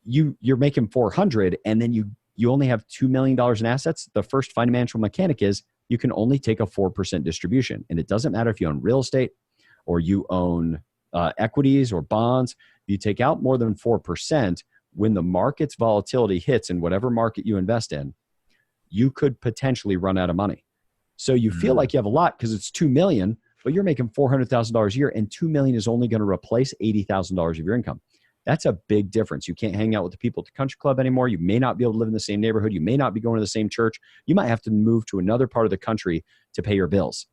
you're making 400 and then you only have $2 million in assets. The first financial mechanic is you can only take a 4% distribution. And it doesn't matter if you own real estate or you own equities or bonds. You take out more than 4%, when the market's volatility hits in whatever market you invest in, you could potentially run out of money. So you feel like you have a lot because it's $2 million, but you're making $400,000 a year, and $2 million is only going to replace $80,000 of your income. That's a big difference. You can't hang out with the people at the country club anymore. You may not be able to live in the same neighborhood. You may not be going to the same church. You might have to move to another part of the country to pay your bills.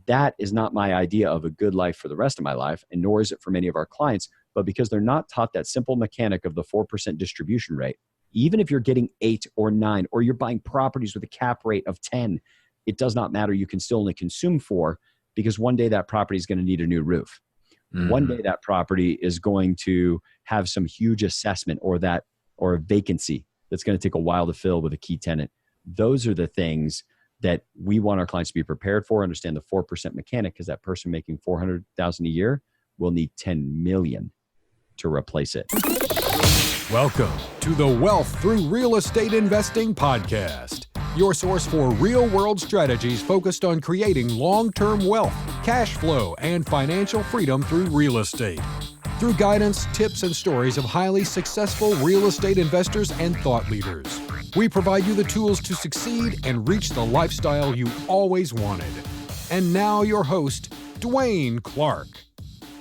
That is not my idea of a good life for the rest of my life, and nor is it for many of our clients. But because they're not taught that simple mechanic of the 4% distribution rate, even if you're getting 8 or 9, or you're buying properties with a cap rate of 10, it does not matter. You can still only consume 4, because one day that property is going to need a new roof. One day that property is going to have some huge assessment or a vacancy that's going to take a while to fill with a key tenant. Those are the things that we want our clients to be prepared for. Understand the 4% mechanic, because that person making $400,000 a year will need $10 million to replace it. Welcome to the Wealth Through Real Estate Investing podcast, your source for real-world strategies focused on creating long-term wealth, cash flow, and financial freedom through real estate. Through guidance, tips, and stories of highly successful real estate investors and thought leaders, we provide you the tools to succeed and reach the lifestyle you always wanted. And now your host, Dwaine Clarke.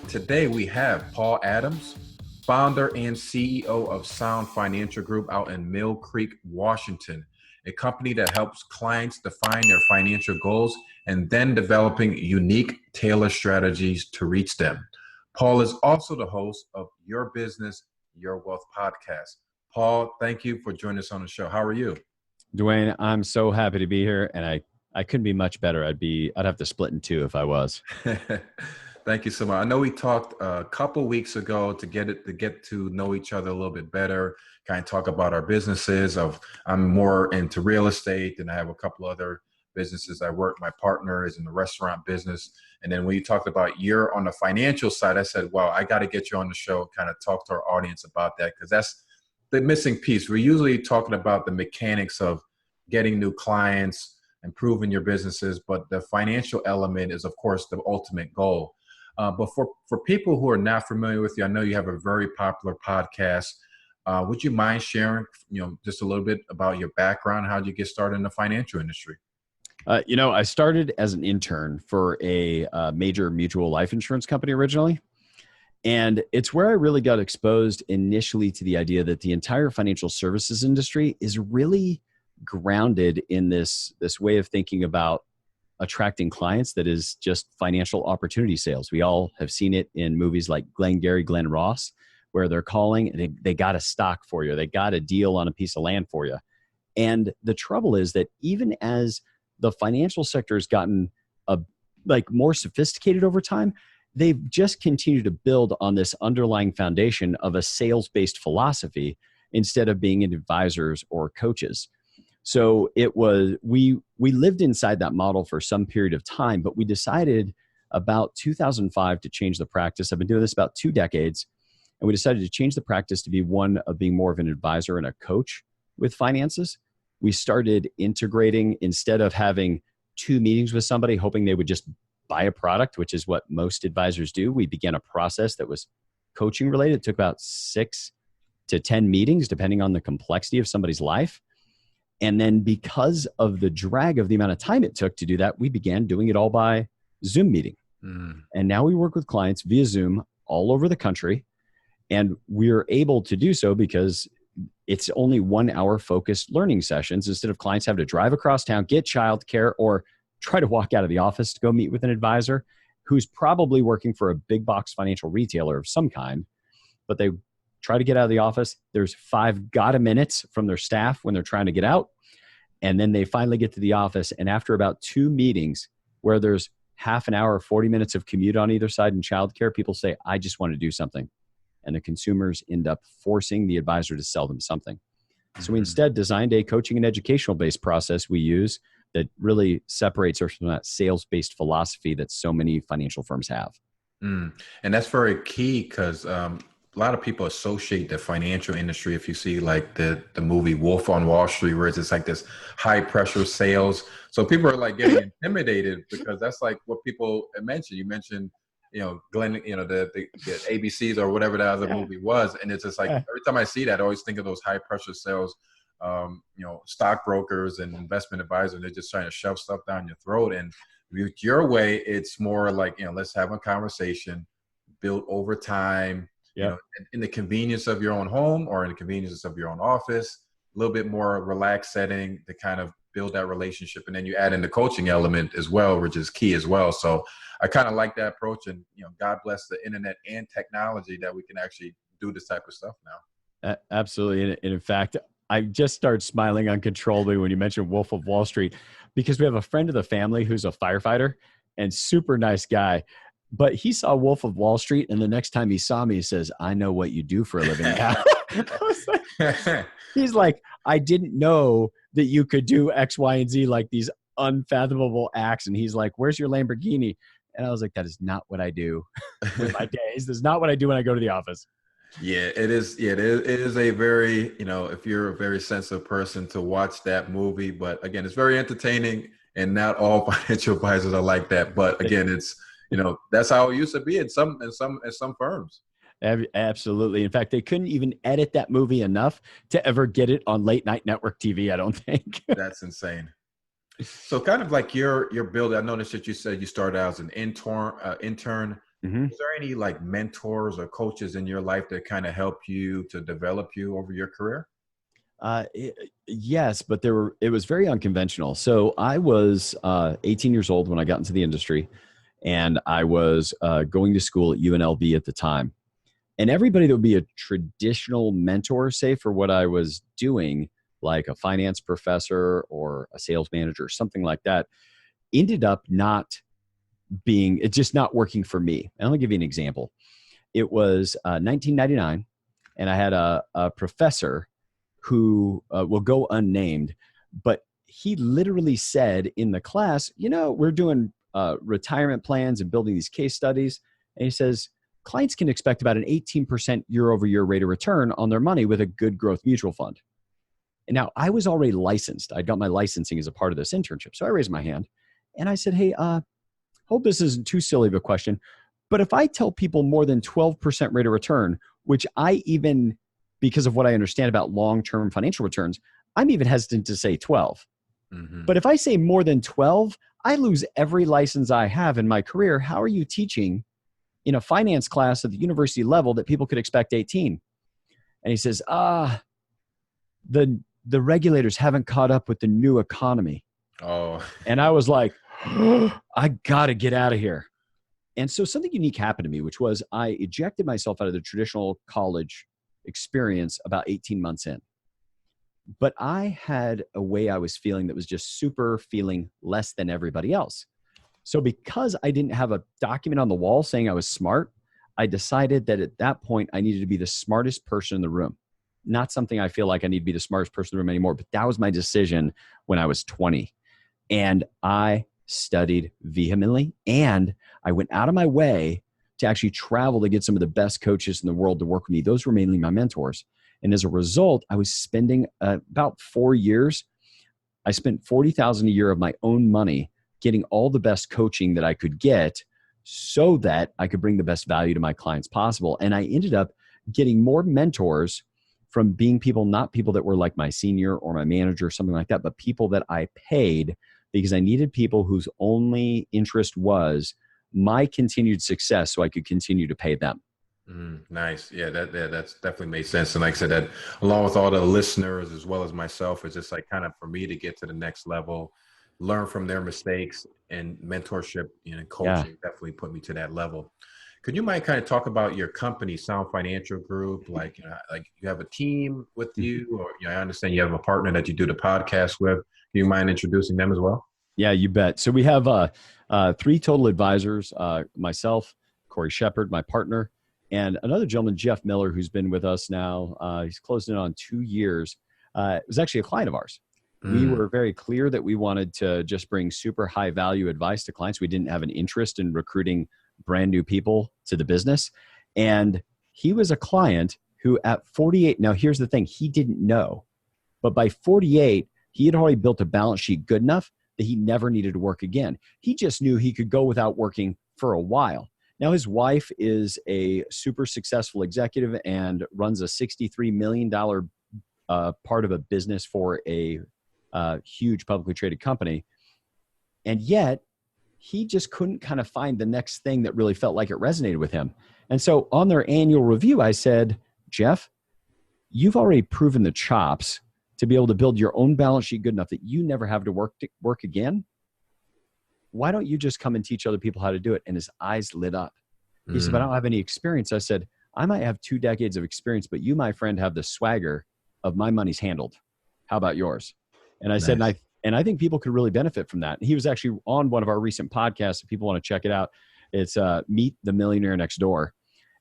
Today we have Paul Adams, founder and CEO of Sound Financial Group out in Mill Creek, Washington, a company that helps clients define their financial goals and then developing unique, tailored strategies to reach them. Paul is also the host of Your Business, Your Wealth podcast. Paul, thank you for joining us on the show. How are you? Dwaine, I'm so happy to be here, and I couldn't be much better. I'd have to split in 2 if I was. Thank you so much. I know we talked a couple weeks ago to get to know each other a little bit better, kind of talk about our businesses. I'm more into real estate, and I have a couple other businesses I work. My partner is in the restaurant business. And then when you talked about you're on the financial side, I said, well, I got to get you on the show, kind of talk to our audience about that, because that's the missing piece. We're usually talking about the mechanics of getting new clients, improving your businesses, but the financial element is, of course, the ultimate goal. But for people who are not familiar with you, I know you have a very popular podcast. Would you mind sharing, just a little bit about your background? How did you get started in the financial industry? I started as an intern for a major mutual life insurance company originally. And it's where I really got exposed initially to the idea that the entire financial services industry is really grounded in this way of thinking about attracting clients that is just financial opportunity sales. We all have seen it in movies like Glengarry Glen Ross, where they're calling and they got a stock for you. They got a deal on a piece of land for you. And the trouble is that even as the financial sector has gotten more sophisticated over time, they've just continued to build on this underlying foundation of a sales-based philosophy instead of being advisors or coaches. So we lived inside that model for some period of time, but we decided about 2005 to change the practice. I've been doing this about 2 decades, and we decided to change the practice to be one of being more of an advisor and a coach with finances. We started integrating, instead of having 2 meetings with somebody hoping they would just buy a product, which is what most advisors do. We began a process that was coaching related. It took about 6 to 10 meetings, depending on the complexity of somebody's life. And then because of the drag of the amount of time it took to do that, we began doing it all by Zoom meeting. And now we work with clients via Zoom all over the country. And we're able to do so because it's only 1 hour focused learning sessions instead of clients having to drive across town, get childcare, or try to walk out of the office to go meet with an advisor who's probably working for a big box financial retailer of some kind, but they try to get out of the office. There's 5 gotta minutes from their staff when they're trying to get out. And then they finally get to the office. And after about 2 meetings where there's half an hour, 40 minutes of commute on either side and childcare, people say, I just want to do something. And the consumers end up forcing the advisor to sell them something. So we instead designed a coaching and educational based process we use that really separates us from that sales-based philosophy that so many financial firms have. And that's very key, because a lot of people associate the financial industry. If you see like the movie Wolf on Wall Street, where it's just like this high pressure sales. So people are like getting intimidated because that's like what people mentioned. You mentioned, Glenn, the ABCs or whatever that other movie was. And it's just like, every time I see that, I always think of those high pressure sales, stockbrokers and investment advisors. They're just trying to shove stuff down your throat. And with your way, it's more like, let's have a conversation, build over time, in the convenience of your own home or in the convenience of your own office, a little bit more relaxed setting to kind of build that relationship. And then you add in the coaching element as well, which is key as well. So I kind of like that approach, and, God bless the internet and technology that we can actually do this type of stuff now. Absolutely. And in fact, I just started smiling uncontrollably when you mentioned Wolf of Wall Street, because we have a friend of the family who's a firefighter and super nice guy. But he saw Wolf of Wall Street, and the next time he saw me, he says, "I know what you do for a living now." He's like, "I didn't know that you could do X, Y, and Z, like these unfathomable acts." And he's like, "Where's your Lamborghini?" And I was like, "That is not what I do with my days. This is not what I do when I go to the office." Yeah, it is. Yeah, it is a very, if you're a very sensitive person, to watch that movie. But again, it's very entertaining, and not all financial advisors are like that. But again, it's, that's how it used to be in some firms. Absolutely. In fact, they couldn't even edit that movie enough to ever get it on late night network TV, I don't think. That's insane. So kind of like your build, I noticed that you said you started out as an intern. Mm-hmm. Is there any like mentors or coaches in your life that kind of help you to develop you over your career? Yes, but it was very unconventional. So I was 18 years old when I got into the industry, and I was going to school at UNLV at the time. And everybody that would be a traditional mentor, say for what I was doing, like a finance professor or a sales manager or something like that, ended up just not working for me. And I'll give you an example. It was 1999, and I had a professor who will go unnamed, but he literally said in the class, we're doing retirement plans and building these case studies. And he says, clients can expect about an 18% year over year rate of return on their money with a good growth mutual fund. And now I was already licensed. I got my licensing as a part of this internship. So I raised my hand and I said, "Hey, hope this isn't too silly of a question, but if I tell people more than 12% rate of return, which because of what I understand about long-term financial returns, I'm even hesitant to say 12. Mm-hmm. But if I say more than 12, I lose every license I have in my career. How are you teaching in a finance class at the university level that people could expect 18? And he says, the regulators haven't caught up with the new economy. Oh. And I was like, I got to get out of here. And so something unique happened to me, which was I ejected myself out of the traditional college experience about 18 months in. But I had a way I was feeling that was just super feeling less than everybody else. So because I didn't have a document on the wall saying I was smart, I decided that at that point I needed to be the smartest person in the room. Not something I feel like I need to be the smartest person in the room anymore, but that was my decision when I was 20. And I studied vehemently, and I went out of my way to actually travel to get some of the best coaches in the world to work with me. Those were mainly my mentors. And as a result, I was spending about 4 years. I spent $40,000 a year of my own money getting all the best coaching that I could get so that I could bring the best value to my clients possible. And I ended up getting more mentors from being not people that were like my senior or my manager or something like that, but people that I paid because I needed people whose only interest was my continued success so I could continue to pay them. Nice. Yeah, that's definitely made sense. And like I said, that along with all the listeners as well as myself, it's just like kind of for me to get to the next level, learn from their mistakes, and mentorship and coaching definitely put me to that level. Could you mind kind of talk about your company, Sound Financial Group? Like you have a team with you, or I understand you have a partner that you do the podcast with. Do you mind introducing them as well? Yeah, you bet. So we have 3 total advisors, myself, Corey Shepard, my partner, and another gentleman, Jeff Miller, who's been with us now. He's closed in on 2 years. It was actually a client of ours. We were very clear that we wanted to just bring super high value advice to clients. We didn't have an interest in recruiting brand new people to the business. And He was a client who at 48, now here's the thing, he didn't know, but by 48, he had already built a balance sheet good enough that he never needed to work again. He just knew he could go without working for a while. Now his wife is a super successful executive and runs a $63 million part of a business for a huge publicly traded company. And yet he just couldn't kind of find the next thing that really felt like it resonated with him. And so on their annual review, I said, Jeff, you've already proven the chops to be able to build your own balance sheet good enough that you never have to work again. Why don't you just come and teach other people how to do it? And his eyes lit up. He said, but I don't have any experience. I said, I might have 2 decades of experience, but you, my friend, have the swagger of my money's handled. How about yours? And I said, and I think people could really benefit from that. And he was actually on one of our recent podcasts. If people want to check it out, it's Meet the Millionaire Next Door.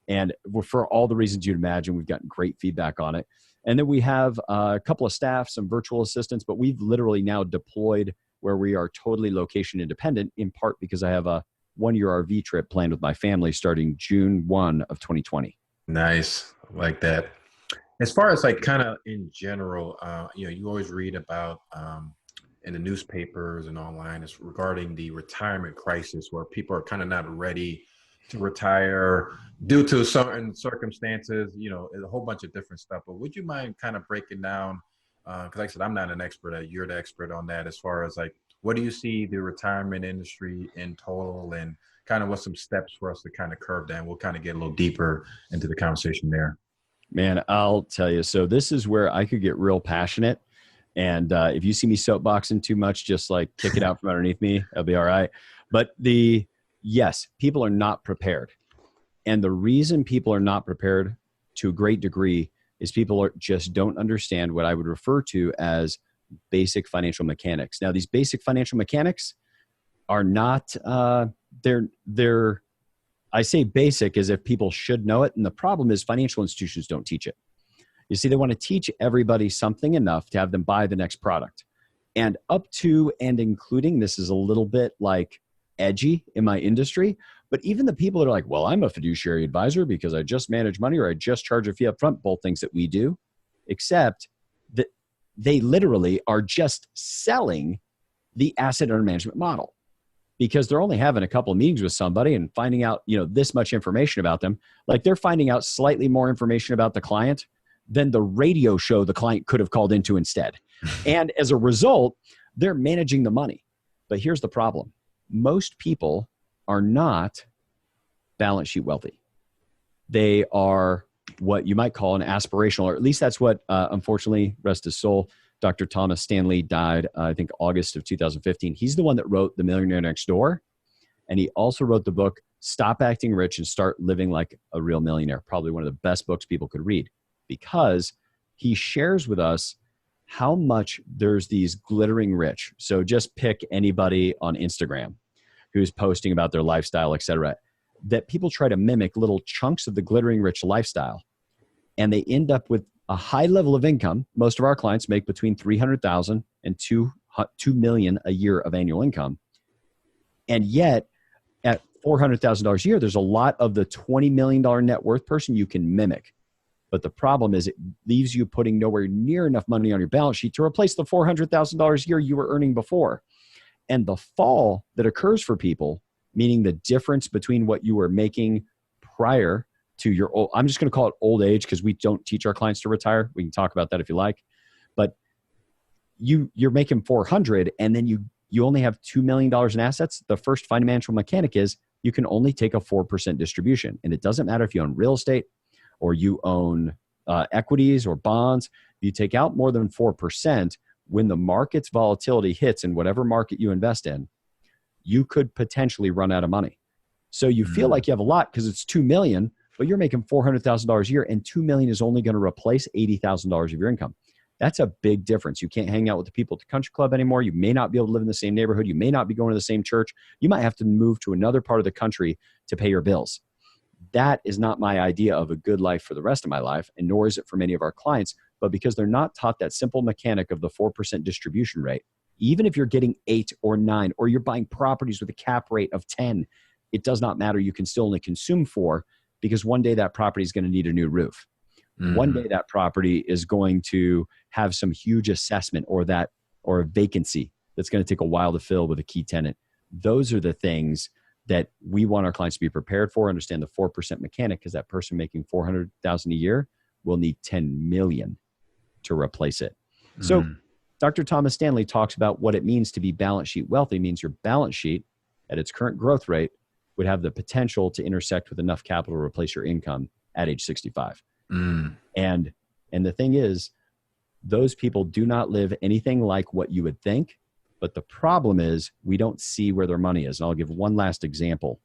And for all the reasons you'd imagine, we've gotten great feedback on it. And then we have a couple of staff, some virtual assistants, but we've literally now deployed where we are totally location independent, in part because I have a 1-year RV trip planned with my family starting June 1 of 2020. Nice. I like that. As far as like kind of in general, you always read about in the newspapers and online is regarding the retirement crisis where people are kind of not ready to retire due to certain circumstances, a whole bunch of different stuff. But would you mind kind of breaking down, because like I said, I'm not an expert, you're the expert on that, as far as like, what do you see the retirement industry in total and kind of what's some steps for us to kind of curve that? We'll kind of get a little deeper into the conversation there. Man, I'll tell you. So this is where I could get real passionate. And if you see me soapboxing too much, just like kick it out from underneath me. I'll be all right. But yes, people are not prepared. And the reason people are not prepared to a great degree is people just don't understand what I would refer to as basic financial mechanics. Now, these basic financial mechanics are not, I say basic as if people should know it. And the problem is financial institutions don't teach it. You see, they want to teach everybody something enough to have them buy the next product. And up to and including, this is a little bit like edgy in my industry, but even the people that are like, well, I'm a fiduciary advisor because I just manage money or I just charge a fee up front, both things that we do, except that they literally are just selling the asset under management model because they're only having a couple of meetings with somebody and finding out, this much information about them. Like they're finding out slightly more information about the client than the radio show the client could have called into instead. And as a result, they're managing the money. But here's the problem. Most people are not balance sheet wealthy. They are what you might call an aspirational, or at least that's what, unfortunately, rest his soul, Dr. Thomas Stanley died, I think, August of 2015. He's the one that wrote The Millionaire Next Door. And he also wrote the book, Stop Acting Rich and Start Living Like a Real Millionaire. Probably one of the best books people could read because he shares with us how much there's these glittering rich. So just pick anybody on Instagram who's posting about their lifestyle, et cetera, that people try to mimic little chunks of the glittering rich lifestyle. And they end up with a high level of income. Most of our clients make between $300,000 and $2 million a year of annual income. And yet at $400,000 a year, there's a lot of the $20 million net worth person you can mimic. But the problem is it leaves you putting nowhere near enough money on your balance sheet to replace the $400,000 a year you were earning before. And the fall that occurs for people, meaning the difference between what you were making prior to your old, I'm just going to call it old age because we don't teach our clients to retire. We can talk about that if you like. But you're making 400 and then you only have $2 million in assets. The first financial mechanic is you can only take a 4% distribution. And it doesn't matter if you own real estate or you own equities or bonds. You take out more than 4%. When the market's volatility hits in whatever market you invest in, you could potentially run out of money. So you feel like you have a lot because it's $2 million, but you're making $400,000 a year and $2 million is only going to replace $80,000 of your income. That's a big difference. You can't hang out with the people at the country club anymore. You may not be able to live in the same neighborhood. You may not be going to the same church. You might have to move to another part of the country to pay your bills. That is not my idea of a good life for the rest of my life, and nor is it for many of our clients. But because they're not taught that simple mechanic of the 4% distribution rate, even if you're getting 8 or 9, or you're buying properties with a cap rate of 10, it does not matter. You can still only consume 4 because one day that property is going to need a new roof. Mm-hmm. One day that property is going to have some huge assessment or a vacancy that's going to take a while to fill with a key tenant. Those are the things that we want our clients to be prepared for, understand the 4% mechanic, because that person making $400,000 a year will need $10 million to replace it. Mm-hmm. So Dr. Thomas Stanley talks about what it means to be balance sheet wealthy. It means your balance sheet at its current growth rate would have the potential to intersect with enough capital to replace your income at age 65. Mm. And the thing is, those people do not live anything like what you would think. But the problem is we don't see where their money is. And I'll give one last example.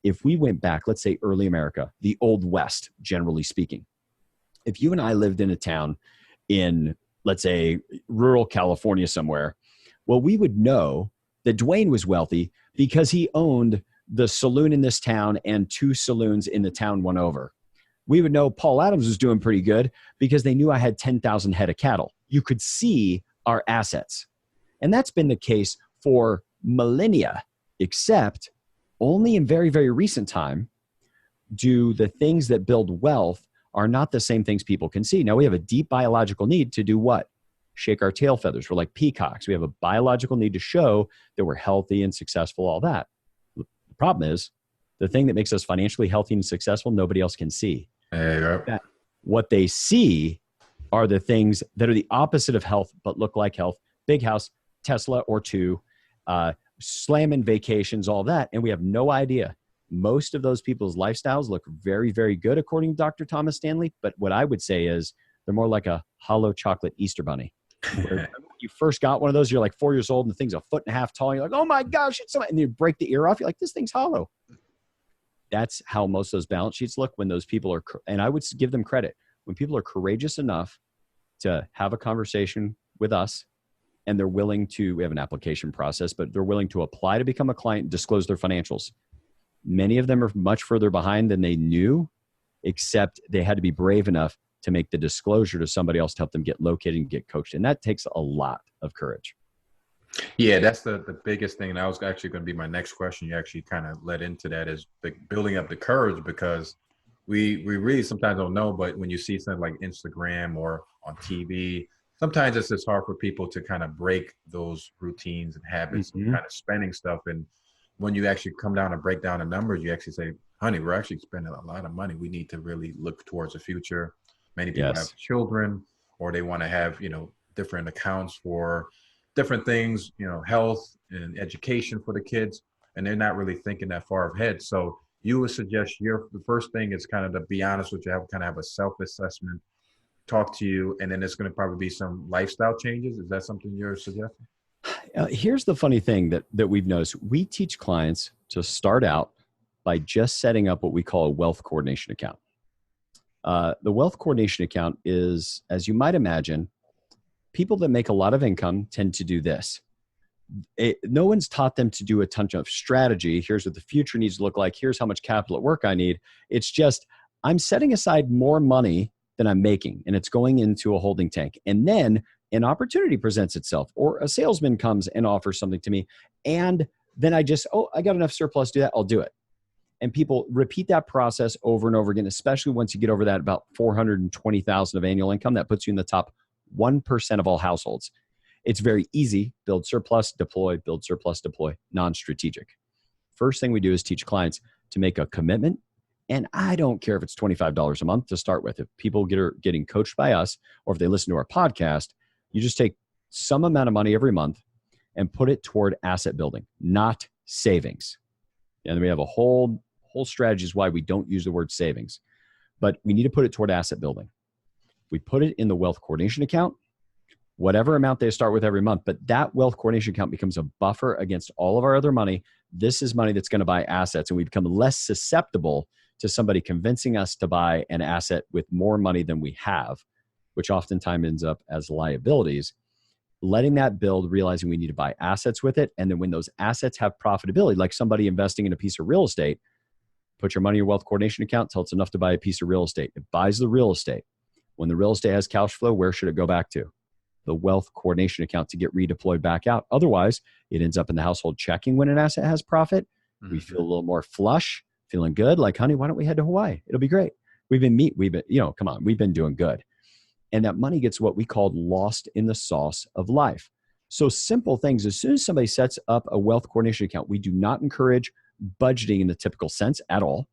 If we went back, let's say early America, the Old West, generally speaking, if you and I lived in a town in, let's say, rural California somewhere, well, we would know that Dwaine was wealthy because he owned the saloon in this town and 2 saloons in the town one over. We would know Paul Adams was doing pretty good because they knew I had 10,000 head of cattle. You could see our assets. And that's been the case for millennia, except only in very, very recent time do the things that build wealth are not the same things people can see. Now, we have a deep biological need to do what? Shake our tail feathers. We're like peacocks. We have a biological need to show that we're healthy and successful, all that. The problem is the thing that makes us financially healthy and successful, nobody else can see. What they see are the things that are the opposite of health, but look like health. Big house, Tesla or 2, slamming vacations, all that. And we have no idea. Most of those people's lifestyles look very, very good, according to Dr. Thomas Stanley. But what I would say is they're more like a hollow chocolate Easter bunny. When you first got one of those, you're like 4 years old and the thing's 1.5 feet tall. And you're like, oh my gosh, it's so, and you break the ear off. You're like, this thing's hollow. That's how most of those balance sheets look when those people are, and I would give them credit, when people are courageous enough to have a conversation with us, and they're willing to, we have an application process, but they're willing to apply to become a client, disclose their financials. Many of them are much further behind than they knew, except they had to be brave enough to make the disclosure to somebody else to help them get located and get coached. And that takes a lot of courage. Yeah, that's the biggest thing. And that was actually going to be my next question. You actually kind of led into that, is building up the courage, because we really sometimes don't know, but when you see something like Instagram or on TV, sometimes it's just hard for people to kind of break those routines and habits of kind of spending stuff. And when you actually come down and break down the numbers, you actually say, honey, we're actually spending a lot of money. We need to really look towards the future. Many people have children, or they want to have, different accounts for different things, health and education for the kids. And they're not really thinking that far ahead. So you would suggest the first thing is kind of to be honest with you, have a self-assessment, talk to you, and then it's going to probably be some lifestyle changes. Is that something you're suggesting? Here's the funny thing that we've noticed. We teach clients to start out by just setting up what we call a wealth coordination account. The wealth coordination account is, as you might imagine, people that make a lot of income tend to do this. No one's taught them to do a ton of strategy. Here's what the future needs to look like. Here's how much capital at work I need. It's just, I'm setting aside more money than I'm making, and it's going into a holding tank. And then an opportunity presents itself, or a salesman comes and offers something to me. And then I got enough surplus to do that. I'll do it. And people repeat that process over and over again, especially once you get over that about $420,000 of annual income. That puts you in the top 1% of all households. It's very easy. Build surplus, deploy, build surplus, deploy, non-strategic. First thing we do is teach clients to make a commitment. And I don't care if it's $25 a month to start with. If people are getting coached by us, or if they listen to our podcast, you just take some amount of money every month and put it toward asset building, not savings. And we have a whole strategy is why we don't use the word savings, but we need to put it toward asset building. We put it in the wealth coordination account, whatever amount they start with every month, but that wealth coordination account becomes a buffer against all of our other money. This is money that's going to buy assets, and we become less susceptible to somebody convincing us to buy an asset with more money than we have, which oftentimes ends up as liabilities. Letting that build, realizing we need to buy assets with it. And then when those assets have profitability, like somebody investing in a piece of real estate, put your money in your wealth coordination account till it's enough to buy a piece of real estate. It buys the real estate. When the real estate has cash flow, where should it go back to? The wealth coordination account to get redeployed back out. Otherwise, it ends up in the household checking when an asset has profit. We feel a little more flush Feeling good? Like, honey, why don't we head to Hawaii? It'll be great. We've been, come on, we've been doing good. And that money gets what we call lost in the sauce of life. So simple things. As soon as somebody sets up a wealth coordination account, we do not encourage budgeting in the typical sense at all.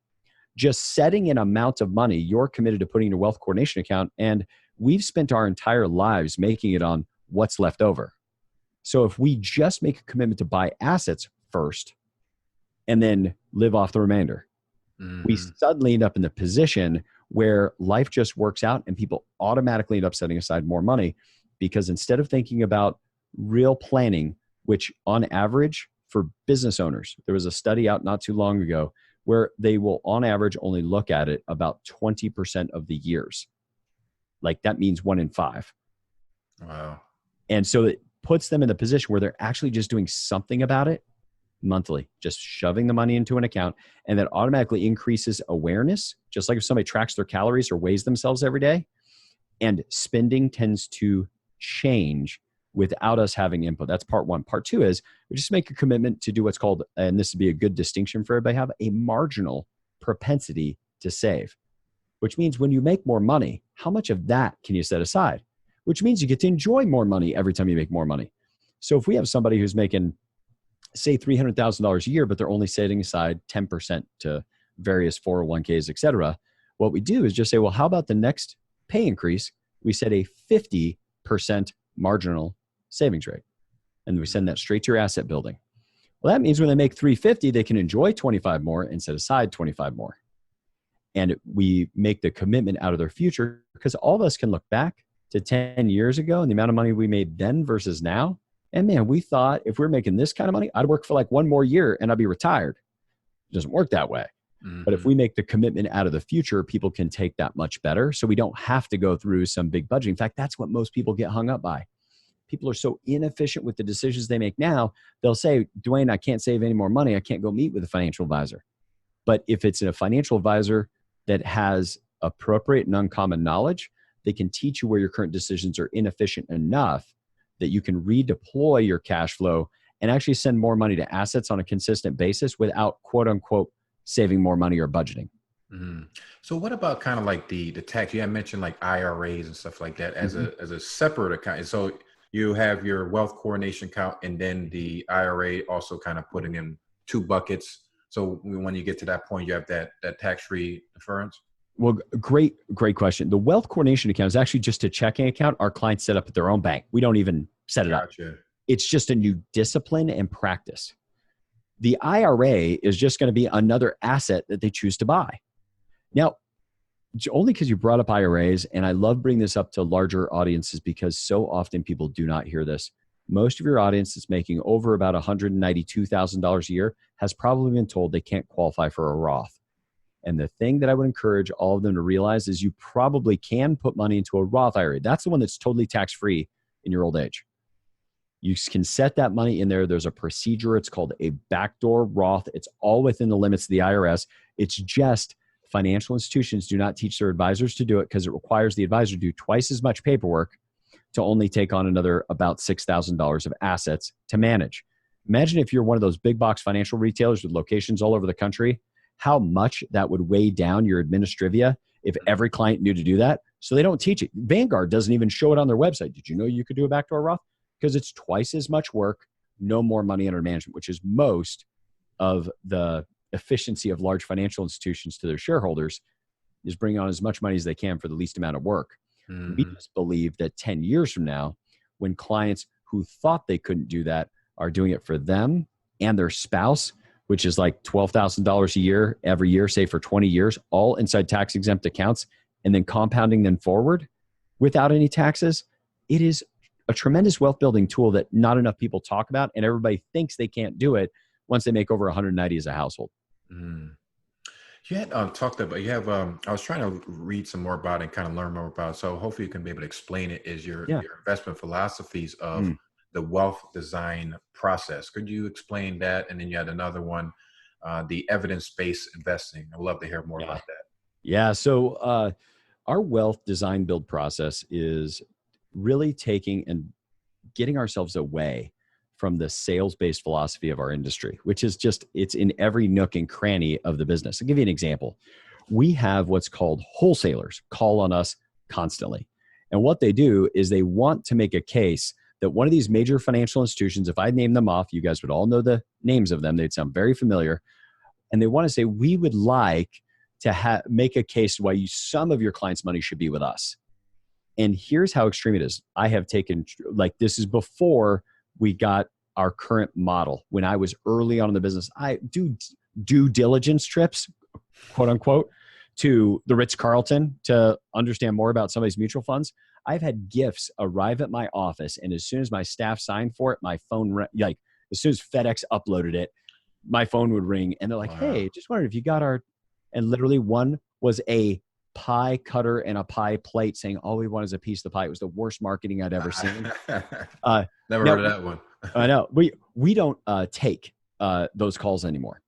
Just setting an amount of money you're committed to putting in a wealth coordination account. And we've spent our entire lives making it on what's left over. So if we just make a commitment to buy assets first and then live off the remainder, we suddenly end up in the position where life just works out and people automatically end up setting aside more money, because instead of thinking about real planning, which on average for business owners, there was a study out not too long ago where they will on average only look at it about 20% of the years. Like that means 1 in 5. Wow. And so it puts them in the position where they're actually just doing something about it monthly, just shoving the money into an account, and that automatically increases awareness. Just like if somebody tracks their calories or weighs themselves every day, and spending tends to change without us having input. That's part one. Part two is we just make a commitment to do what's called, and this would be a good distinction for everybody, have a marginal propensity to save, which means when you make more money, how much of that can you set aside? Which means you get to enjoy more money every time you make more money. So if we have somebody who's making, say, $300,000 a year, but they're only setting aside 10% to various 401ks, et cetera, what we do is just say, well, how about the next pay increase? We set a 50% marginal savings rate, and we send that straight to your asset building. Well, that means when they make 350, they can enjoy 25 more and set aside 25 more. And we make the commitment out of their future, because all of us can look back to 10 years ago and the amount of money we made then versus now. And man, we thought if we're making this kind of money, I'd work for like one more year and I'd be retired. It doesn't work that way. But if we make the commitment out of the future, people can take that much better. So we don't have to go through some big budget. In fact, that's what most people get hung up by. People are so inefficient with the decisions they make now. They'll say, Dwaine, I can't save any more money. I can't go meet with a financial advisor. But if it's a financial advisor that has appropriate and uncommon knowledge, they can teach you where your current decisions are inefficient enough that you can redeploy your cash flow and actually send more money to assets on a consistent basis without, quote unquote, saving more money or budgeting. So what about kind of like the tax? You had mentioned like IRAs and stuff like that as a separate account. So you have your wealth coordination account and then the IRA also kind of putting in 2 buckets. So when you get to that point, you have that tax-free deference. Well, great question. The wealth coordination account is actually just a checking account our clients set up at their own bank. We don't even set it up. It's just a new discipline and practice. The IRA is just going to be another asset that they choose to buy. Now, only because you brought up IRAs, and I love bringing this up to larger audiences because so often people do not hear this. Most of your audience that's making over about $192,000 a year has probably been told they can't qualify for a Roth. And the thing that I would encourage all of them to realize is you probably can put money into a Roth IRA. That's the one that's totally tax-free in your old age. You can set that money in there. There's a procedure. It's called a backdoor Roth. It's all within the limits of the IRS. It's just financial institutions do not teach their advisors to do it because it requires the advisor to do twice as much paperwork to only take on another about $6,000 of assets to manage. Imagine if you're one of those big box financial retailers with locations all over the country, how much that would weigh down your administrivia if every client knew to do that. So they don't teach it. Vanguard doesn't even show it on their website. Did you know you could do a backdoor Roth? Because it's twice as much work, no more money under management, which is most of the efficiency of large financial institutions to their shareholders, is bringing on as much money as they can for the least amount of work. We just believe that 10 years from now, when clients who thought they couldn't do that are doing it for them and their spouse, which is like $12,000 a year every year, say for 20 years, all inside tax exempt accounts, and then compounding them forward without any taxes, it is a tremendous wealth building tool that not enough people talk about, and everybody thinks they can't do it once they make over 190 as a household. You had talked about, I was trying to read some more about it and kind of learn more about it. So hopefully you can be able to explain it, is your investment philosophies of the wealth design process. Could you explain that? And then you had another one, the evidence-based investing. I'd love to hear more about that. Yeah. So our wealth design build process is really taking and getting ourselves away from the sales-based philosophy of our industry, which is just, it's in every nook and cranny of the business. I'll give you an example. We have what's called wholesalers call on us constantly. And what they do is they want to make a case that one of these major financial institutions, if I name them off, you guys would all know the names of them. They'd sound very familiar. And they want to say, we would like to make a case why some of your clients' money should be with us. And here's how extreme it is. I have taken, like, this is before we got our current model. When I was early on in the business, I do due diligence trips, quote unquote, to the Ritz-Carlton to understand more about somebody's mutual funds. I've had gifts arrive at my office, and as soon as my staff signed for it, my phone, like as soon as FedEx uploaded it, my phone would ring, and they're like, wow. Hey, just wondered if you got our, and literally one was a pie cutter and a pie plate saying, all we want is a piece of the pie. It was the worst marketing I'd ever seen. Never heard of that one. I know. We don't take those calls anymore.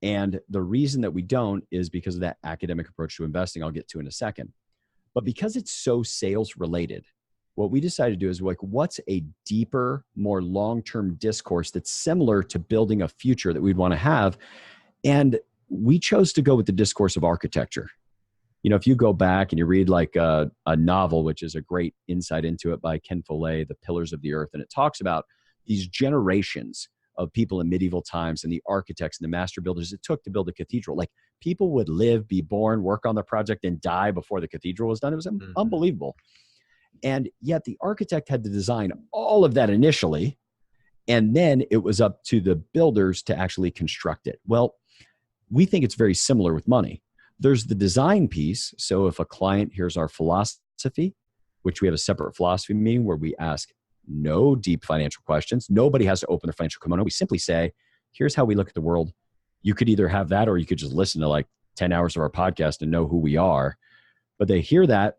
And the reason that we don't is because of that academic approach to investing I'll get to in a second. But because it's so sales related, what we decided to do is like, what's a deeper, more long-term discourse that's similar to building a future that we'd want to have? And we chose to go with the discourse of architecture. You know, if you go back and you read like a novel, which is a great insight into it by Ken Follett, The Pillars of the Earth, and it talks about these generations of people in medieval times and the architects and the master builders it took to build a cathedral. Like, people would live, be born, work on the project, and die before the cathedral was done. It was unbelievable. And yet the architect had to design all of that initially, and then it was up to the builders to actually construct it. Well, we think it's very similar with money. There's the design piece. So if a client hears our philosophy, which we have a separate philosophy meeting where we ask no deep financial questions. Nobody has to open their financial kimono. We simply say, here's how we look at the world. You could either have that or you could just listen to like 10 hours of our podcast and know who we are. But they hear that,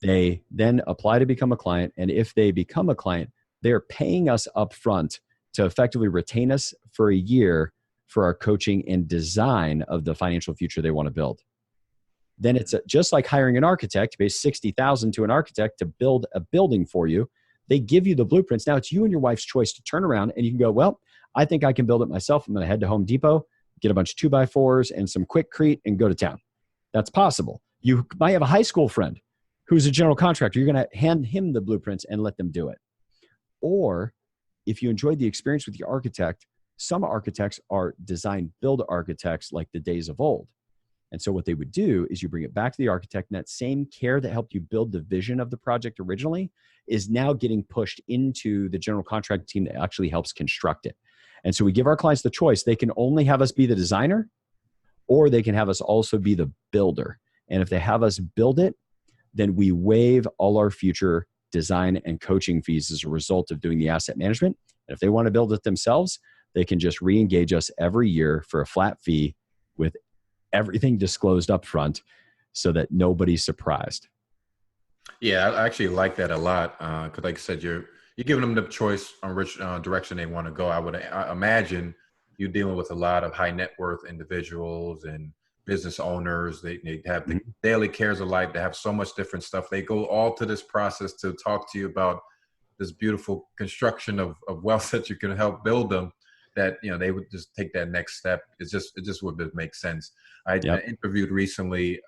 they then apply to become a client. And if they become a client, they're paying us up front to effectively retain us for a year for our coaching and design of the financial future they want to build. Then it's just like hiring an architect. You pay $60,000 to an architect to build a building for you. They give you the blueprints. Now it's you and your wife's choice to turn around and you can go, well, I think I can build it myself. I'm going to head to Home Depot, get a bunch of 2x4s and some Quikrete and go to town. That's possible. You might have a high school friend who's a general contractor. You're going to hand him the blueprints and let them do it. Or if you enjoyed the experience with the architect, some architects are design build architects like the days of old. And so what they would do is you bring it back to the architect, and that same care that helped you build the vision of the project originally is now getting pushed into the general contract team that actually helps construct it. And so we give our clients the choice. They can only have us be the designer, or they can have us also be the builder. And if they have us build it, then we waive all our future design and coaching fees as a result of doing the asset management. And if they want to build it themselves, they can just re-engage us every year for a flat fee with everything disclosed up front so that nobody's surprised. Yeah, I actually like that a lot because like I said, you're giving them the choice on which direction they want to go. I imagine you're dealing with a lot of high net worth individuals and business owners. They have the daily cares of life. They have so much different stuff. They go all to this process to talk to you about this beautiful construction of wealth that you can help build them, that, you know, they would just take that next step. It just would make sense. I interviewed recently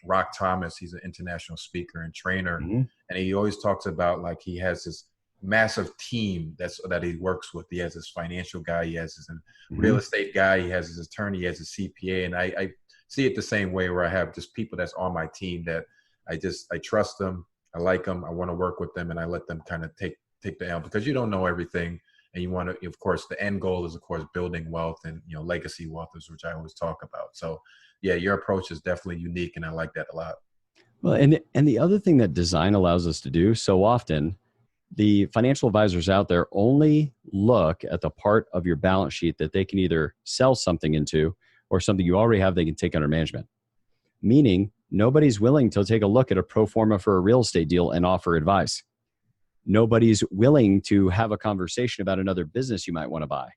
Rock Thomas. He's an international speaker and trainer. And he always talks about, like, he has this massive team that he works with. He has this financial guy, he has his real estate guy, he has his attorney, he has his CPA. And I see it the same way, where I have just people that's on my team that I trust them, I like them, I want to work with them, and I let them kind of take the helm, because you don't know everything. And you want to, of course, the end goal is, of course, building wealth and, you know, legacy wealth, which I always talk about. So yeah, your approach is definitely unique, and I like that a lot. Well, and the other thing that design allows us to do so often, the financial advisors out there only look at the part of your balance sheet that they can either sell something into or something you already have they can take under management. Meaning nobody's willing to take a look at a pro forma for a real estate deal and offer advice. Nobody's willing to have a conversation about another business you might want to buy.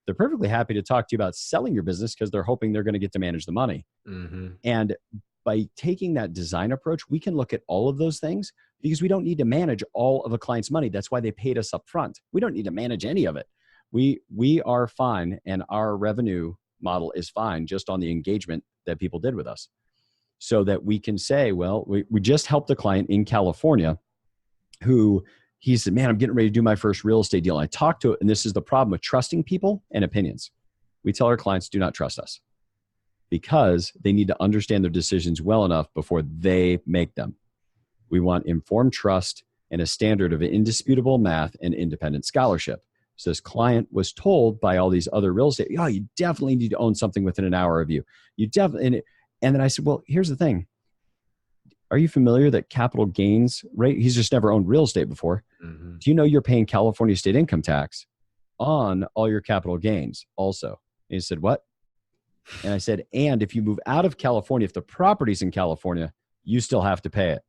They're perfectly happy to talk to you about selling your business because they're hoping they're going to get to manage the money. And by taking that design approach, we can look at all of those things because we don't need to manage all of a client's money. That's why they paid us up front. We don't need to manage any of it. We are fine, and our revenue model is fine just on the engagement that people did with us. So that we can say, well, we just helped a client in California who he said, man, I'm getting ready to do my first real estate deal. And I talked to it, and this is the problem with trusting people and opinions. We tell our clients, do not trust us, because they need to understand their decisions well enough before they make them. We want informed trust and a standard of indisputable math and independent scholarship. So this client was told by all these other real estate, oh, you definitely need to own something within an hour of you. You definitely, and then I said, well, here's the thing. Are you familiar that capital gains rate, he's just never owned real estate before. Mm-hmm. Do you know you're paying California state income tax on all your capital gains also? And he said, what? And I said, and if you move out of California, if the property's in California, you still have to pay it.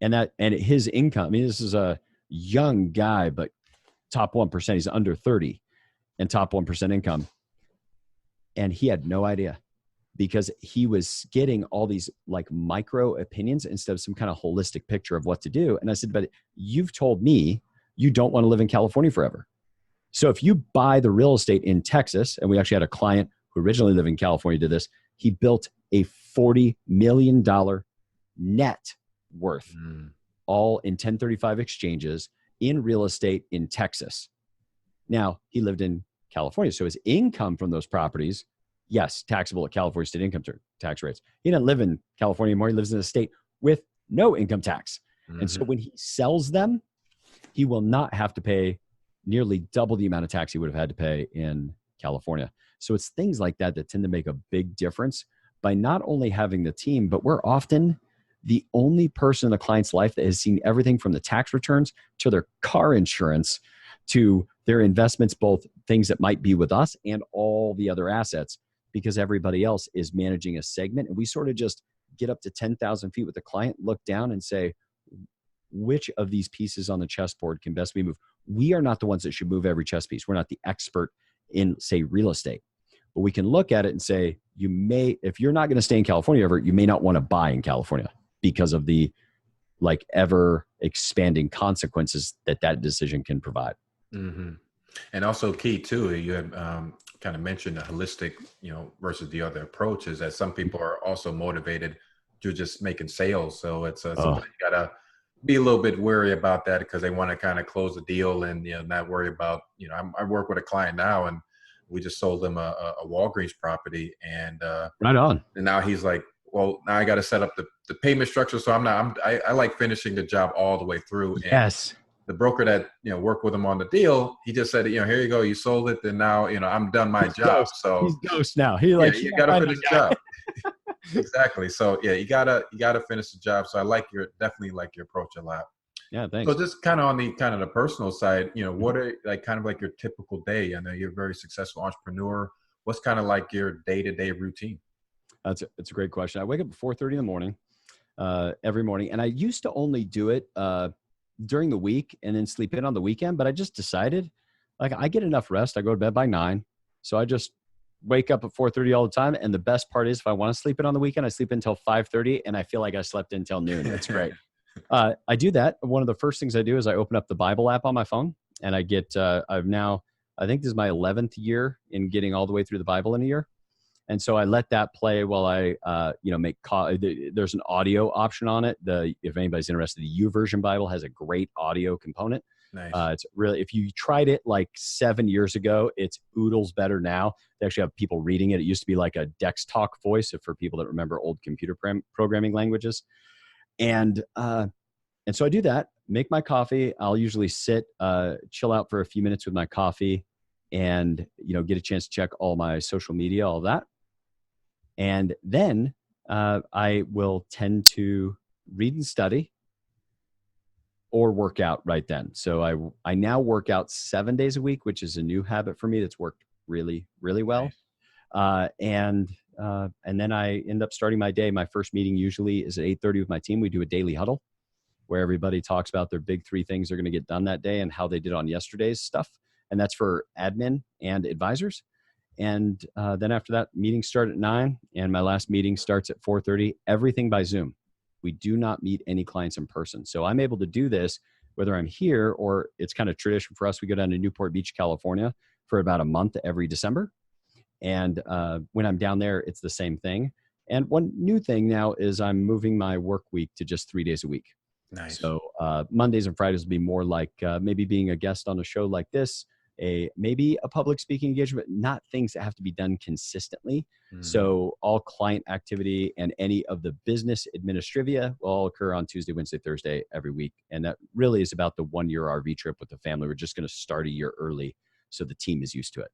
And his income, I mean, this is a young guy, but top 1%, he's under 30 and top 1% income. And he had no idea, because he was getting all these like micro opinions instead of some kind of holistic picture of what to do. And I said, but you've told me you don't want to live in California forever. So if you buy the real estate in Texas, and we actually had a client who originally lived in California did this, he built a $40 million net worth, all in 1035 exchanges in real estate in Texas. Now, he lived in California, so his income from those properties, yes, taxable at California state income tax rates. He doesn't live in California anymore. He lives in a state with no income tax. Mm-hmm. And so when he sells them, he will not have to pay nearly double the amount of tax he would have had to pay in California. So it's things like that that tend to make a big difference by not only having the team, but we're often the only person in the client's life that has seen everything from the tax returns to their car insurance to their investments, both things that might be with us and all the other assets, because everybody else is managing a segment. And we sort of just get up to 10,000 feet with the client, look down and say, which of these pieces on the chessboard can best be moved? We are not the ones that should move every chess piece. We're not the expert in, say, real estate. But we can look at it and say, you may, if you're not going to stay in California ever, you may not want to buy in California because of the like ever expanding consequences that that decision can provide. Mm-hmm. And also key too, you had kind of mentioned the holistic, versus the other approaches, that some people are also motivated to just making sales. So it's something you gotta be a little bit wary about that, because they want to kind of close the deal and not worry about, I work with a client now, and we just sold them a Walgreens property, and right on. And now he's like, well, now I got to set up the payment structure. So I like finishing the job all the way through. And yes. The broker that, worked with him on the deal, he just said, here you go, you sold it. And now, I'm done my job. Ghost. So he's ghost now. You got to finish the job. Exactly. So yeah, you gotta finish the job. So I definitely like your approach a lot. Yeah. Thanks. So just kind of on the personal side, what are like kind of like your typical day? I know you're a very successful entrepreneur. What's kind of like your day-to-day routine? It's a great question. I wake up at 4:30 in the morning, every morning. And I used to only do it during the week and then sleep in on the weekend. But I just decided, like, I get enough rest. I go to bed by 9. So I just wake up at 4:30 all the time. And the best part is, if I want to sleep in on the weekend, I sleep until 5:30 and I feel like I slept until noon. It's great. I do that. One of the first things I do is I open up the Bible app on my phone, and I get, I think this is my 11th year in getting all the way through the Bible in a year. And so I let that play while I, make there's an audio option on it. If anybody's interested, the YouVersion Bible has a great audio component. Nice. It's really, if you tried it like 7 years ago, it's oodles better now. They actually have people reading it. It used to be like a Dex Talk voice, for people that remember old computer programming languages. And so I do that, make my coffee. I'll usually sit, chill out for a few minutes with my coffee, and, get a chance to check all my social media, all that. And then I will tend to read and study or work out right then. So I now work out 7 days a week, which is a new habit for me that's worked really, really well. Nice. And then I end up starting my day. My first meeting usually is at 8:30 with my team. We do a daily huddle where everybody talks about their big 3 things they're going to get done that day and how they did on yesterday's stuff. And that's for admin and advisors. And then after that, meetings start at 9, and my last meeting starts at 4:30. Everything by Zoom. We do not meet any clients in person. So I'm able to do this whether I'm here or it's kind of tradition for us, we go down to Newport Beach, California for about a month every December. And when I'm down there, it's the same thing. And one new thing now is I'm moving my work week to just 3 days a week. Nice. So Mondays and Fridays will be more like maybe being a guest on a show like this, maybe a public speaking engagement, not things that have to be done consistently. So all client activity and any of the business administrivia will all occur on Tuesday, Wednesday, Thursday every week. And that really is about the 1 year RV trip with the family. We're just going to start a year early so the team is used to it.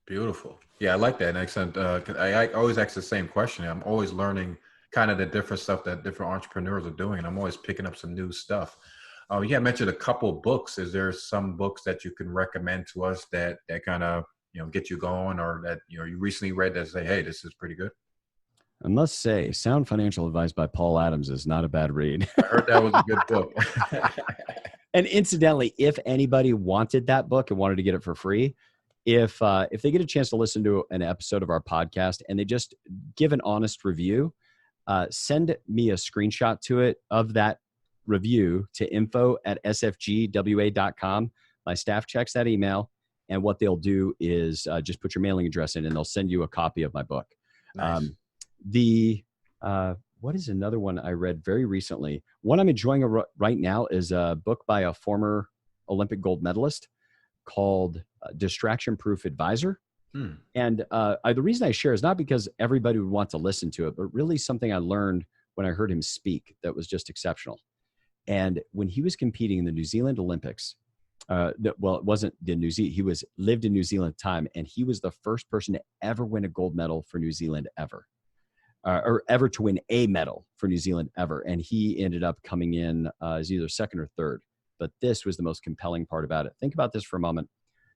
Beautiful. Yeah, I like that. Excellent. I always ask the same question. I'm always learning kind of the different stuff that different entrepreneurs are doing. And I'm always picking up some new stuff. Yeah, I mentioned a couple books. Is there some books that you can recommend to us that kind of, get you going, or that, you recently read that say, hey, this is pretty good? I must say, Sound Financial Advice by Paul Adams is not a bad read. I heard that was a good book. And incidentally, if anybody wanted that book and wanted to get it for free, if they get a chance to listen to an episode of our podcast and they just give an honest review, send me a screenshot to it of that review to info@sfgwa.com. My staff checks that email, and what they'll do is just put your mailing address in, and they'll send you a copy of my book. Nice. What is another one I read very recently? One I'm enjoying right now is a book by a former Olympic gold medalist called Distraction Proof Advisor. And the reason I share is not because everybody would want to listen to it, but really something I learned when I heard him speak that was just exceptional. And when he was competing in the New Zealand Olympics, it wasn't the he lived in New Zealand at the time, and he was the first person to ever win a gold medal for New Zealand ever, or ever to win a medal for New Zealand ever. And he ended up coming in as either second or third. But this was the most compelling part about it. Think about this for a moment.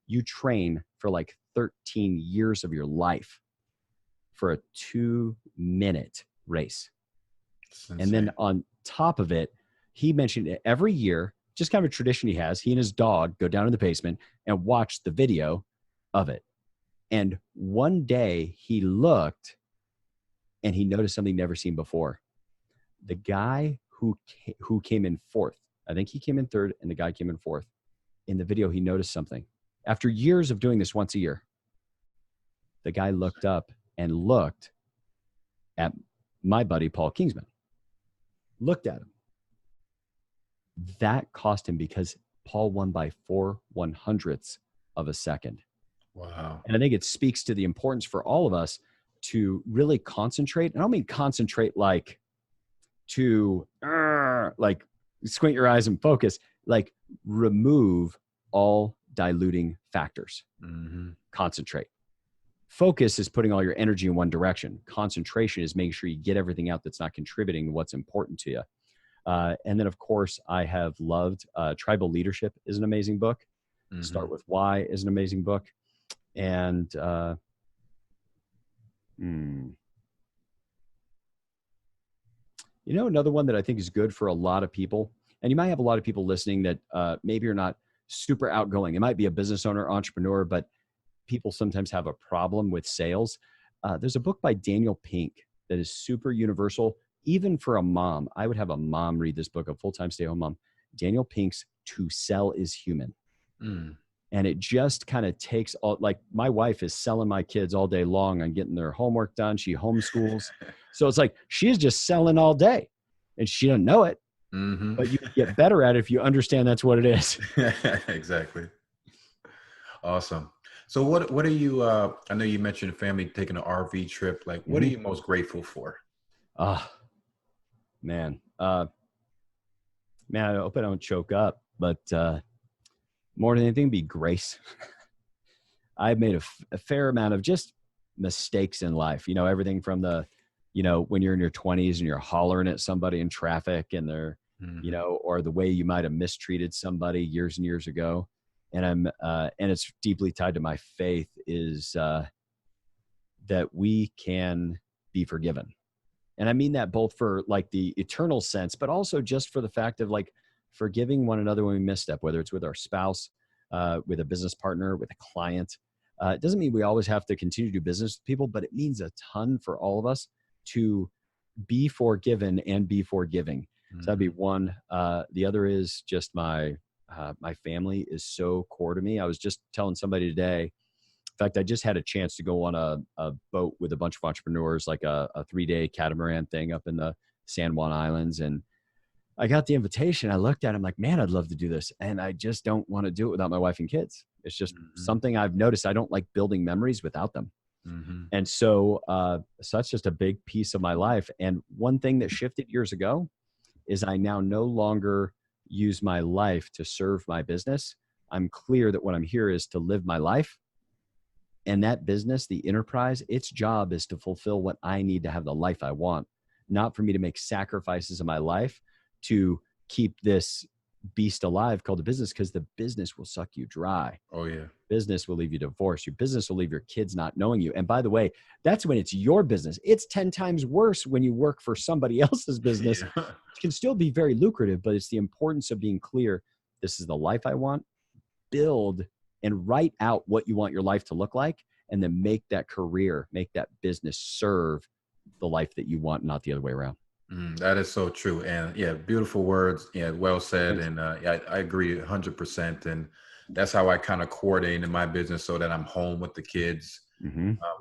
You train for like 13 years of your life for a 2-minute race. And then on top of it, he mentioned it every year, just kind of a tradition he has. He and his dog go down in the basement and watch the video of it. And one day he looked and he noticed something never seen before. The guy who came in fourth, I think he came in third and the guy came in fourth. In the video, he noticed something. After years of doing this once a year, the guy looked up and looked at my buddy, Paul Kingsman. Looked at him. That cost him because Paul won by 4/100ths of a second. Wow. And I think it speaks to the importance for all of us to really concentrate. I don't mean concentrate like to like squint your eyes and focus, like remove all diluting factors. Concentrate. Focus is putting all your energy in one direction. Concentration is making sure you get everything out that's not contributing to what's important to you. And then, of course, I have loved Tribal Leadership is an amazing book. Start with Why is an amazing book. And another one that I think is good for a lot of people, and you might have a lot of people listening that maybe are not super outgoing. It might be a business owner, entrepreneur, but people sometimes have a problem with sales. There's a book by Daniel Pink that is super universal, even for a mom. I would have a mom read this book, a full-time stay-at-home mom. Daniel Pink's To Sell is Human. And it just kind of takes all, like my wife is selling my kids all day long on getting their homework done. She homeschools. So it's like, she is just selling all day and she doesn't know it, but you get better at it if you understand that's what it is. Exactly. Awesome. So what are you, I know you mentioned family taking an RV trip. Like, what are you most grateful for? Man, I hope I don't choke up, but more than anything, be grace. I've made a fair amount of just mistakes in life. Everything from when you're in your 20s and you're hollering at somebody in traffic and they're, or the way you might have mistreated somebody years and years ago. And and it's deeply tied to my faith is that we can be forgiven. And I mean that both for like the eternal sense, but also just for the fact of like forgiving one another when we misstep, whether it's with our spouse, with a business partner, with a client. It doesn't mean we always have to continue to do business with people, but it means a ton for all of us to be forgiven and be forgiving. So that'd be one. The other is just my My family is so core to me. I was just telling somebody today, in fact, I just had a chance to go on a boat with a bunch of entrepreneurs, like a 3-day catamaran thing up in the San Juan Islands. And I got the invitation. I looked at it. I'm like, man, I'd love to do this. And I just don't want to do it without my wife and kids. It's just something I've noticed. I don't like building memories without them. And so that's just a big piece of my life. And one thing that shifted years ago is I now no longer use my life to serve my business. I'm clear that what I'm here is to live my life. And that business, the enterprise, its job is to fulfill what I need to have the life I want, not for me to make sacrifices in my life to keep this beast alive called a business, because the business will suck you dry. Oh yeah. Business will leave you divorced. Your business will leave your kids not knowing you. And by the way, that's when it's your business. It's 10 times worse when you work for somebody else's business. Yeah. It can still be very lucrative, but it's the importance of being clear. This is the life I want. Build and write out what you want your life to look like, and then make that career, make that business serve the life that you want, not the other way around. That is so true. And yeah, beautiful words. Yeah, well said. And I agree 100%. And that's how I kind of coordinate in my business, so that I'm home with the kids.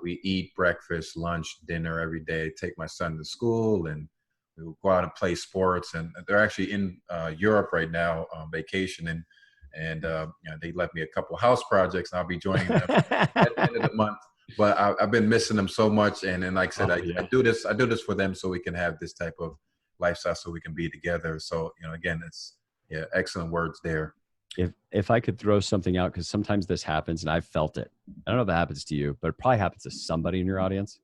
We eat breakfast, lunch, dinner every day, take my son to school, and we will go out and play sports. And they're actually in Europe right now on vacation. And they left me a couple of house projects, and I'll be joining them at the end of the month. But I've been missing them so much. And then, like I said, I do this for them, so we can have this type of lifestyle, so we can be together. So, again, it's excellent words there. If I could throw something out, because sometimes this happens and I've felt it. I don't know if it happens to you, but it probably happens to somebody in your audience.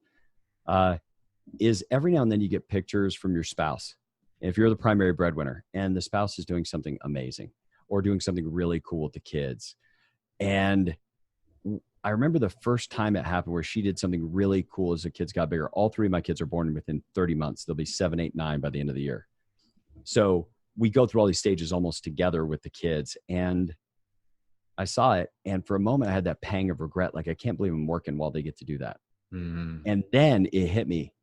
Is every now and then you get pictures from your spouse. If you're the primary breadwinner and the spouse is doing something amazing or doing something really cool with the kids. And I remember the first time it happened where she did something really cool as the kids got bigger. All 3 of my kids are born within 30 months. They'll be 7, 8, 9 by the end of the year. So we go through all these stages almost together with the kids. And I saw it. And for a moment, I had that pang of regret. Like, I can't believe I'm working while they get to do that. And then it hit me.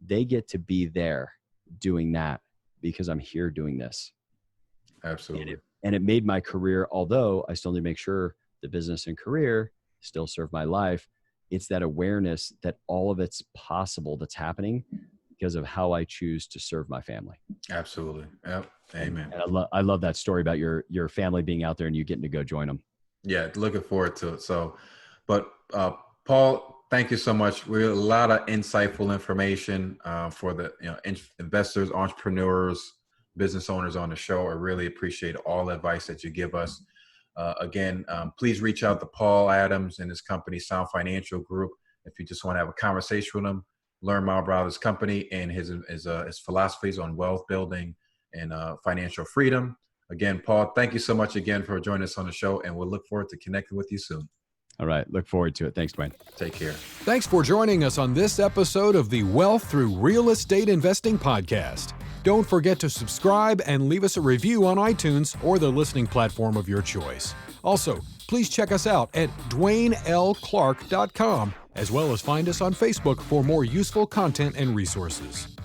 They get to be there doing that because I'm here doing this. Absolutely. And it made my career, although I still need to make sure the business and career still serve my life. It's that awareness that all of it's possible that's happening because of how I choose to serve my family. Absolutely. Yep. Amen. And I love that story about your family being out there and you getting to go join them. Yeah. Looking forward to it. So, but Paul, thank you so much. We have a lot of insightful information for the investors, entrepreneurs, business owners on the show. I really appreciate all the advice that you give us. Again, please reach out to Paul Adams and his company, Sound Financial Group, if you just want to have a conversation with him, learn more about his company and his philosophies on wealth building and financial freedom. Again, Paul, thank you so much again for joining us on the show, and we'll look forward to connecting with you soon. All right. Look forward to it. Thanks, Dwaine. Take care. Thanks for joining us on this episode of the Wealth Through Real Estate Investing podcast. Don't forget to subscribe and leave us a review on iTunes or the listening platform of your choice. Also, please check us out at DwaineLClarke.com, as well as find us on Facebook for more useful content and resources.